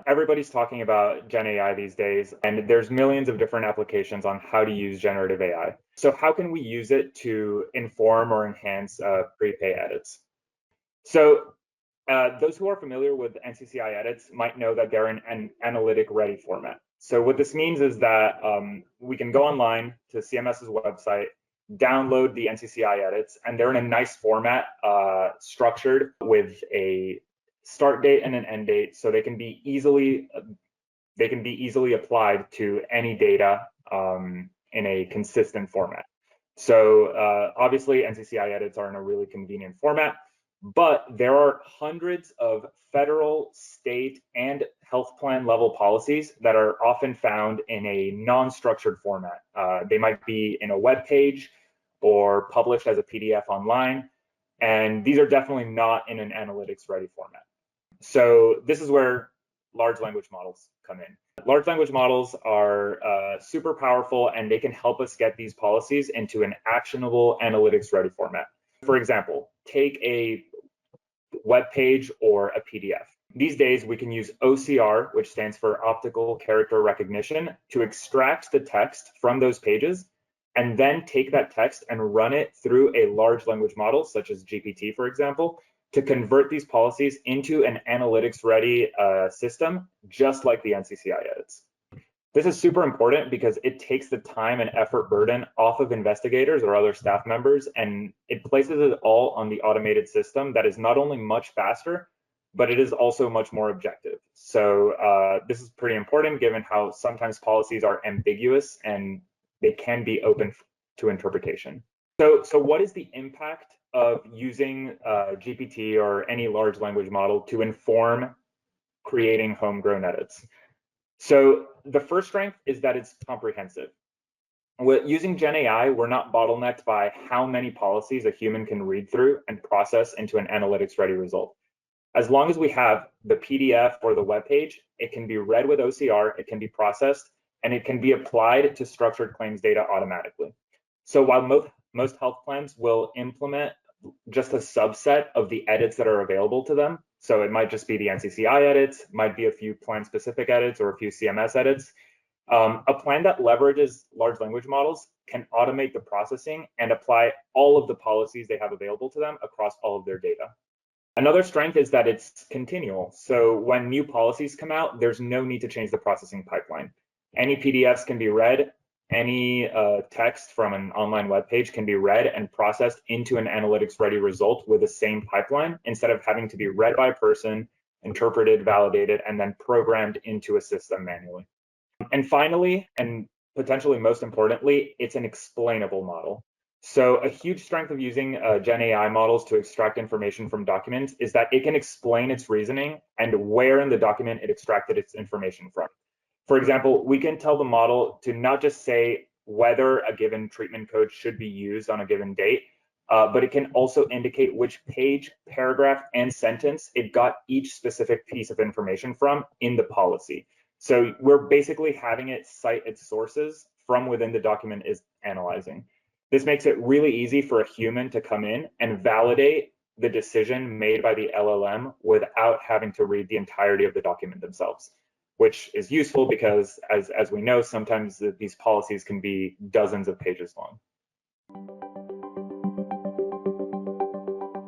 Everybody's talking about Gen AI these days, and there's millions of different applications on how to use generative AI. So how can we use it to inform or enhance prepay edits? So those who are familiar with NCCI edits might know that they're in an analytic ready format. So what this means is that we can go online to CMS's website, download the NCCI edits, and they're in a nice format, structured with a start date and an end date, so they can be easily applied to any data in a consistent format. So obviously NCCI edits are in a really convenient format, but there are hundreds of federal, state, and health plan level policies that are often found in a non-structured format. They might be in a web page or published as a PDF online, and these are definitely not in an analytics ready format. So this is where large language models come in. Large language models are super powerful, and they can help us get these policies into an actionable analytics ready format. For example, take a web page or a PDF. These days, we can use OCR, which stands for optical character recognition, to extract the text from those pages, and then take that text and run it through a large language model, such as GPT, for example, to convert these policies into an analytics-ready system, just like the NCCI edits. This is super important because it takes the time and effort burden off of investigators or other staff members, and it places it all on the automated system that is not only much faster, but it is also much more objective. So this is pretty important given how sometimes policies are ambiguous and they can be open to interpretation. So what is the impact of using GPT or any large language model to inform creating homegrown edits? So the first strength is that it's comprehensive. Using Gen AI, we're not bottlenecked by how many policies a human can read through and process into an analytics-ready result. As long as we have the PDF or the web page, it can be read with OCR, it can be processed, and it can be applied to structured claims data automatically. So while most health plans will implement just a subset of the edits that are available to them, so it might just be the NCCI edits, might be a few plan-specific edits or a few CMS edits, a plan that leverages large language models can automate the processing and apply all of the policies they have available to them across all of their data. Another strength is that it's continual. So when new policies come out, there's no need to change the processing pipeline. Any PDFs can be read, any text from an online web page can be read and processed into an analytics-ready result with the same pipeline, instead of having to be read by a person, interpreted, validated, and then programmed into a system manually. And finally, and potentially most importantly, it's an explainable model. So a huge strength of using Gen AI models to extract information from documents is that it can explain its reasoning and where in the document it extracted its information from. For example, we can tell the model to not just say whether a given treatment code should be used on a given date, but it can also indicate which page, paragraph, and sentence it got each specific piece of information from in the policy. So we're basically having it cite its sources from within the document is analyzing. This makes it really easy for a human to come in and validate the decision made by the LLM without having to read the entirety of the document themselves, which is useful because, as we know, sometimes these policies can be dozens of pages long.